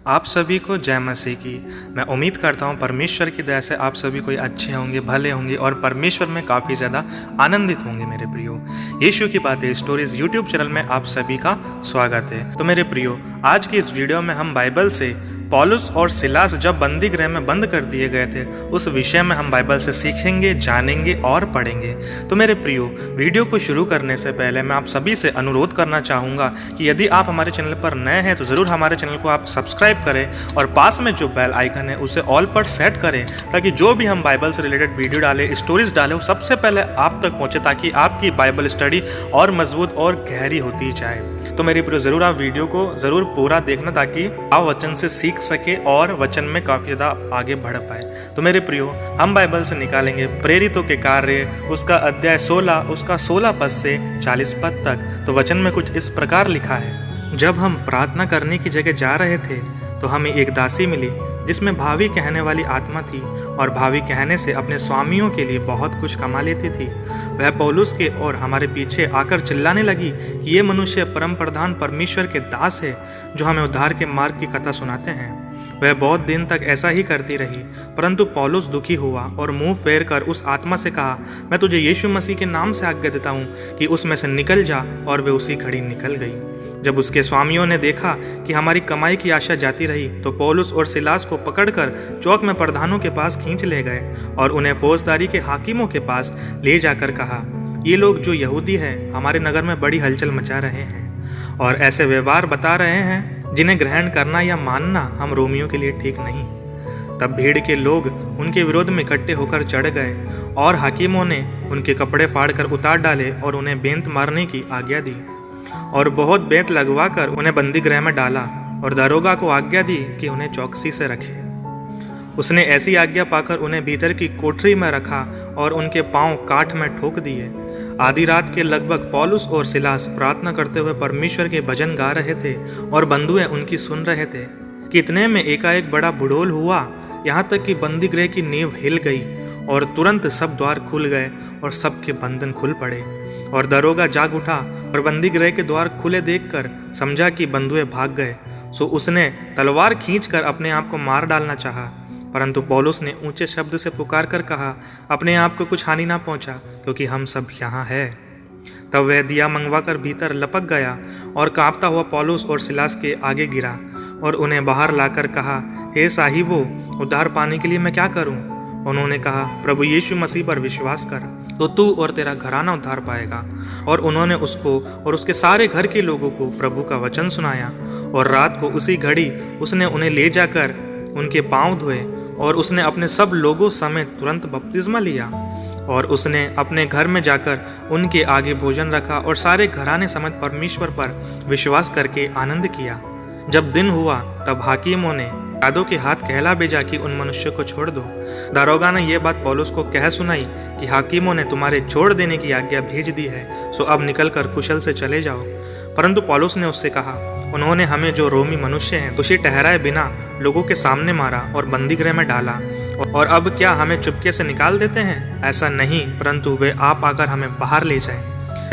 आप सभी को जय मसीह की। मैं उम्मीद करता हूँ परमेश्वर की दया से आप सभी कोई अच्छे होंगे, भले होंगे और परमेश्वर में काफ़ी ज़्यादा आनंदित होंगे। मेरे प्रियो, यीशु की बातें स्टोरीज यूट्यूब चैनल में आप सभी का स्वागत है। तो मेरे प्रियो, आज की इस वीडियो में हम बाइबल से पौलुस और सिलास जब बंदी गृह में बंद कर दिए गए थे उस विषय में हम बाइबल से सीखेंगे, जानेंगे और पढ़ेंगे। तो मेरे प्रियो, वीडियो को शुरू करने से पहले मैं आप सभी से अनुरोध करना चाहूँगा कि यदि आप हमारे चैनल पर नए हैं तो ज़रूर हमारे चैनल को आप सब्सक्राइब करें और पास में जो बेल आइकन है उसे ऑल पर सेट करें, ताकि जो भी हम बाइबल से रिलेटेड वीडियो डालें, स्टोरीज डालें, वो सबसे पहले आप तक पहुँचे, ताकि आपकी बाइबल स्टडी और मजबूत और गहरी होती जाए। तो मेरे प्रियो, ज़रूर आप वीडियो को ज़रूर पूरा देखना, ताकि आप वचन से सीख सके और वचन में काफ़ी ज़्यादा आगे बढ़ पाए। तो मेरे प्रियो, हम बाइबल से निकालेंगे प्रेरितों के कार्य, उसका अध्याय 16, उसका 16 पद से 40 पद तक। तो वचन में कुछ इस प्रकार लिखा है। जब हम प्रार्थना करने की जगह जा रहे थे तो हमें एक दासी मिली जिसमें भावी कहने वाली आत्मा थी और भावी कहने से अपने स्वामियों के लिए बहुत कुछ कमा लेती थी। वह पौलुस के और हमारे पीछे आकर चिल्लाने लगी कि ये मनुष्य परम प्रधान परमेश्वर के दास है जो हमें उद्धार के मार्ग की कथा सुनाते हैं। वह बहुत दिन तक ऐसा ही करती रही, परंतु पौलुस दुखी हुआ और मुंह फेर कर उस आत्मा से कहा, मैं तुझे यीशु मसीह के नाम से आज्ञा देता हूँ कि उसमें से निकल जा। और वे उसी घड़ी निकल गई। जब उसके स्वामियों ने देखा कि हमारी कमाई की आशा जाती रही तो पौलुस और सिलास को पकड़कर चौक में प्रधानों के पास खींच ले गए और उन्हें फौजदारी के हाकिमों के पास ले जाकर कहा, ये लोग जो यहूदी हैं हमारे नगर में बड़ी हलचल मचा रहे हैं और ऐसे व्यवहार बता रहे हैं जिन्हें ग्रहण करना या मानना हम रोमियों के लिए ठीक नहीं। तब भीड़ के लोग उनके विरोध में इकट्ठे होकर चढ़ गए और हाकिमों ने उनके कपड़े फाड़कर उतार डाले और उन्हें बेंत मारने की आज्ञा दी और बहुत बेंत लगवाकर उन्हें बंदी गृह में डाला और दरोगा को आज्ञा दी कि उन्हें चौकसी से रखे। उसने ऐसी आज्ञा पाकर उन्हें भीतर की कोठरी में रखा और उनके पांव काठ में ठोक दिए। आधी रात के लगभग पौलुस और सिलास प्रार्थना करते हुए परमेश्वर के भजन गा रहे थे और बंधुएं उनकी सुन रहे थे कि इतने में एकाएक बड़ा भूडोल हुआ, यहाँ तक कि बंदी गृह की नींव हिल गई और तुरंत सब द्वार खुल गए और सबके बंधन खुल पड़े। और दरोगा जाग उठा और बंदी गृह के द्वार खुले देखकर समझा कि बंधुएं भाग गए। सो उसने तलवार खींचकर अपने आप को मार डालना चाहा, परंतु पौलुस ने ऊंचे शब्द से पुकार कर कहा, अपने आप को कुछ हानि ना पहुंचा, क्योंकि हम सब यहाँ हैं। तब वह दिया मंगवाकर भीतर लपक गया और कांपता हुआ पौलुस और सिलास के आगे गिरा और उन्हें बाहर लाकर कहा, हे साहिबो, उद्धार पाने के लिए मैं क्या करूं? उन्होंने कहा, प्रभु यीशु मसीह पर विश्वास कर तो तू और तेरा घराना उद्धार पाएगा। और उन्होंने उसको और उसके सारे घर के लोगों को प्रभु का वचन सुनाया। और रात को उसी घड़ी उसने उन्हें ले जाकर उनके पांव धोए और उसने अपने सब लोगों समेत तुरंत बपतिस्मा लिया। और उसने अपने घर में जाकर उनके आगे भोजन रखा और सारे घराने समेत परमेश्वर पर विश्वास करके आनंद किया। जब दिन हुआ तब हाकिमों ने यादों के हाथ कहला भेजा कि उन मनुष्यों को छोड़ दो। दारोगा ने यह बात पौलुस को कह सुनाई कि हाकिमों ने तुम्हारे छोड़ देने की आज्ञा भेज दी है, सो अब निकलकर कुशल से चले जाओ। परंतु पौलुस ने उससे कहा, उन्होंने हमें जो रोमी मनुष्य हैं दोषी ठहराए बिना लोगों के सामने मारा और बंदी गृह में डाला, और अब क्या हमें चुपके से निकाल देते हैं? ऐसा नहीं, परंतु वे आप आकर हमें बाहर ले जाएं।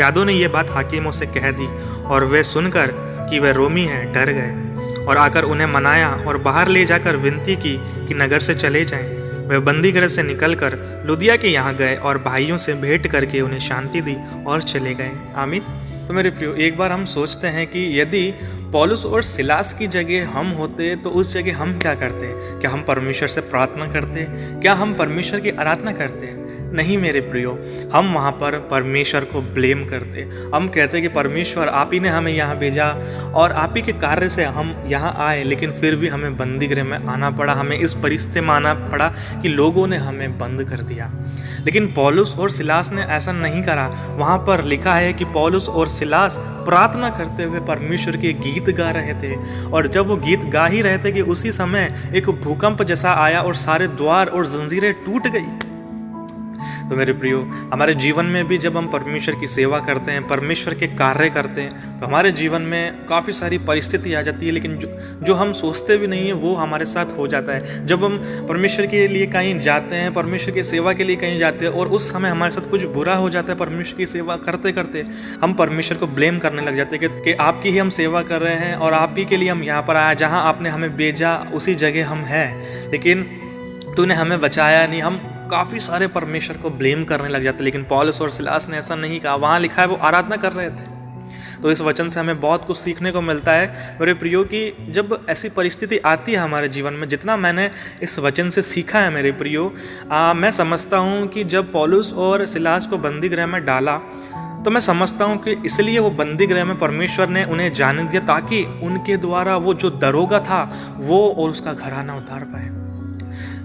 यादों ने यह बात हाकिमों से कह दी और वे सुनकर कि वे रोमी हैं डर गए और आकर उन्हें मनाया और बाहर ले जाकर विनती की कि नगर से चले जाएं। वे बंदी गृह से निकलकर लुदिया के यहाँ गए और भाइयों से भेंट करके उन्हें शांति दी और चले गए। आमीन। तो मेरे प्रियो, एक बार हम सोचते हैं कि यदि पौलुस और सिलास की जगह हम होते तो उस जगह हम क्या करते? क्या हम परमेश्वर से प्रार्थना करते? क्या हम परमेश्वर की आराधना करते? नहीं मेरे प्रियो, हम वहाँ पर परमेश्वर को ब्लेम करते। हम कहते कि परमेश्वर आप ही ने हमें यहाँ भेजा और आप ही के कार्य से हम यहाँ आए, लेकिन फिर भी हमें बंदी गृह में आना पड़ा, हमें इस परिस्थिति में आना पड़ा कि लोगों ने हमें बंद कर दिया। लेकिन पौलुस और सिलास ने ऐसा नहीं करा। वहाँ पर लिखा है कि पौलुस और सिलास प्रार्थना करते हुए परमेश्वर के गीत गा रहे थे, और जब वो गीत गा ही रहे थे कि उसी समय एक भूकंप जैसा आया और सारे द्वार और जंजीरें टूट गई। तो मेरे प्रियो, हमारे जीवन में भी जब हम परमेश्वर की सेवा करते हैं, परमेश्वर के कार्य करते हैं, तो हमारे जीवन में काफ़ी सारी परिस्थिति आ जाती है, लेकिन जो हम सोचते भी नहीं है वो हमारे साथ हो जाता है। जब हम परमेश्वर के लिए कहीं जाते हैं, परमेश्वर की सेवा के लिए कहीं जाते हैं और उस समय हमारे साथ कुछ बुरा हो जाता है, परमेश्वर की सेवा करते करते हम परमेश्वर को ब्लेम करने लग जाते हैं कि आपकी ही हम सेवा कर रहे हैं और आप ही के लिए हम यहाँ पर आए, जहाँ आपने हमें भेजा उसी जगह हम हैं, लेकिन तूने हमें बचाया नहीं। हम काफ़ी सारे परमेश्वर को ब्लेम करने लग जाते हैं, लेकिन पौलुस और सिलास ने ऐसा नहीं कहा। वहाँ लिखा है वो आराधना कर रहे थे। तो इस वचन से हमें बहुत कुछ सीखने को मिलता है मेरे प्रियो कि जब ऐसी परिस्थिति आती है हमारे जीवन में, जितना मैंने इस वचन से सीखा है मेरे प्रियो, मैं समझता हूँ कि जब पौलुस और सिलास को बंदी गृह में डाला तो मैं समझता हूँ कि इसलिए वो बंदी गृह में परमेश्वर ने उन्हें जाने दिया ताकि उनके द्वारा वो जो दरोगा था वो और उसका घराना उतार पाए।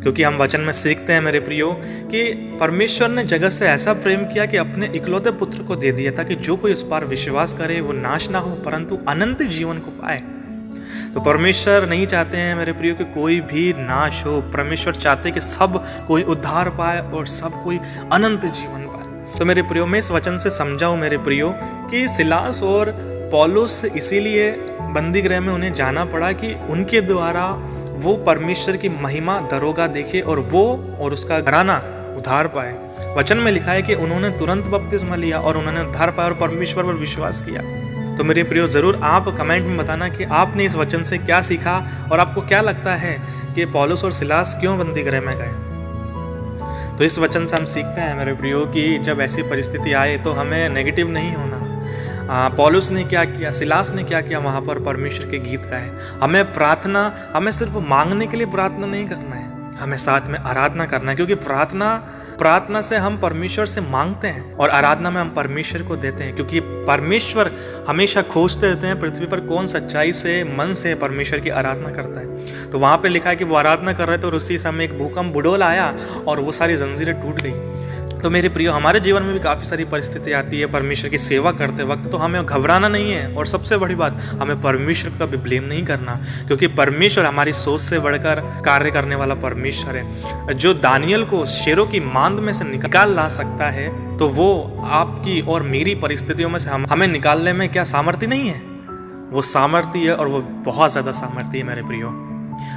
क्योंकि हम वचन में सीखते हैं मेरे प्रियो कि परमेश्वर ने जगत से ऐसा प्रेम किया कि अपने इकलौते पुत्र को दे दिया ताकि जो कोई उस पर विश्वास करे वो नाश ना हो परंतु अनंत जीवन को पाए। तो परमेश्वर नहीं चाहते हैं मेरे प्रियो कि कोई भी नाश हो। परमेश्वर चाहते हैं कि सब कोई उद्धार पाए और सब कोई अनंत जीवन पाए। तो मेरे प्रियो, मैं इस वचन से समझाऊं मेरे प्रियो कि सिलास और पौलुस इसीलिए बंदी गृह में उन्हें जाना पड़ा कि उनके द्वारा वो परमेश्वर की महिमा दरोगा देखे और वो और उसका घराना उद्धार पाए। वचन में लिखा है कि उन्होंने तुरंत बपतिस्मा लिया और उन्होंने उद्धार पाया और परमेश्वर पर विश्वास किया। तो मेरे प्रियो, ज़रूर आप कमेंट में बताना कि आपने इस वचन से क्या सीखा और आपको क्या लगता है कि पौलुस और सिलास क्यों बंदी गृह में गए। तो इस वचन से हम सीखते हैं मेरे प्रियो कि जब ऐसी परिस्थिति आए तो हमें नेगेटिव नहीं होना। पौलुस ने क्या किया, सिलास ने क्या किया, वहाँ पर परमेश्वर के गीत गाए। हमें सिर्फ मांगने के लिए प्रार्थना नहीं करना है, हमें साथ में आराधना करना है, क्योंकि प्रार्थना से हम परमेश्वर से मांगते हैं और आराधना में हम परमेश्वर को देते हैं। क्योंकि परमेश्वर हमेशा खोजते रहते हैं पृथ्वी पर कौन सच्चाई से मन से परमेश्वर की आराधना करता है। तो वहाँ पे लिखा है कि वो आराधना कर रहे थे और उसी समय एक भूकंप बुडोल आया और वो सारी जंजीरें टूट गई। तो मेरे प्रियो, हमारे जीवन में भी काफ़ी सारी परिस्थिति आती है परमेश्वर की सेवा करते वक्त, तो हमें घबराना नहीं है और सबसे बड़ी बात, हमें परमेश्वर का भी ब्लेम नहीं करना, क्योंकि परमेश्वर हमारी सोच से बढ़कर कार्य करने वाला परमेश्वर है। जो दानियल को शेरों की मांद में से निकाल ला सकता है, तो वो आपकी और मेरी परिस्थितियों में से हमें निकालने में क्या सामर्थ्य नहीं है? वो सामर्थ्य है और वो बहुत ज़्यादा सामर्थ्य है मेरे प्रियो।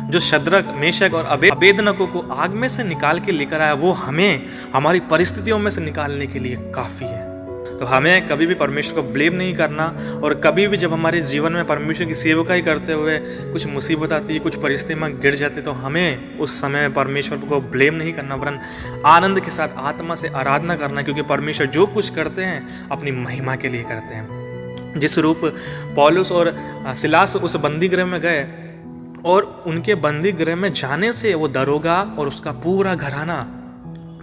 जो शद्रक, मेशक और अबेदनको को आग में से निकाल के लेकर आया, वो हमें हमारी परिस्थितियों में से निकालने के लिए काफ़ी है। तो हमें कभी भी परमेश्वर को ब्लेम नहीं करना और कभी भी जब हमारे जीवन में परमेश्वर की सेवकाई करते हुए कुछ मुसीबत आती है, कुछ परिस्थिति में गिर जाते, तो हमें उस समय परमेश्वर को ब्लेम नहीं करना, वरन आनंद के साथ आत्मा से आराधना करना, क्योंकि परमेश्वर जो कुछ करते हैं अपनी महिमा के लिए करते हैं। जिस रूप पौलुस और सिलास उस बंदी गृह में गए और उनके बंदी गृह में जाने से वो दरोगा और उसका पूरा घराना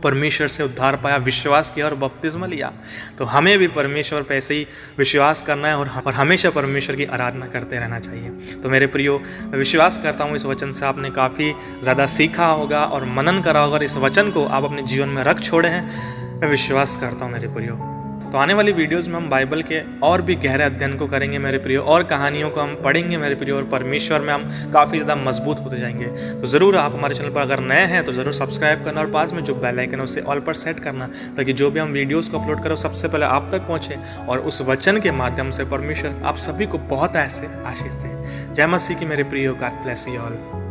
परमेश्वर से उद्धार पाया, विश्वास किया और बपतिस्मा लिया। तो हमें भी परमेश्वर पे ऐसे ही विश्वास करना है और हमेशा परमेश्वर की आराधना करते रहना चाहिए। तो मेरे प्रियो, मैं विश्वास करता हूँ इस वचन से आपने काफ़ी ज़्यादा सीखा होगा और मनन करा होगा। इस वचन को आप अपने जीवन में रख छोड़े हैं, मैं विश्वास करता हूँ मेरे प्रियो। तो आने वाली वीडियोस में हम बाइबल के और भी गहरे अध्ययन को करेंगे मेरे प्रियो, और कहानियों को हम पढ़ेंगे मेरे प्रियो, और परमेश्वर में हम काफ़ी ज़्यादा मजबूत होते जाएंगे। तो ज़रूर आप हमारे चैनल पर अगर नए हैं तो ज़रूर सब्सक्राइब करना और पास में जो बेल आइकन है उसे ऑल पर सेट करना, ताकि जो भी हम वीडियोस को अपलोड करें सबसे पहले आप तक पहुँचे और उस वचन के माध्यम से परमेश्वर आप सभी को बहुत ऐसे आशीष दे। जय मसीह की मेरे प्रियो। God bless you all.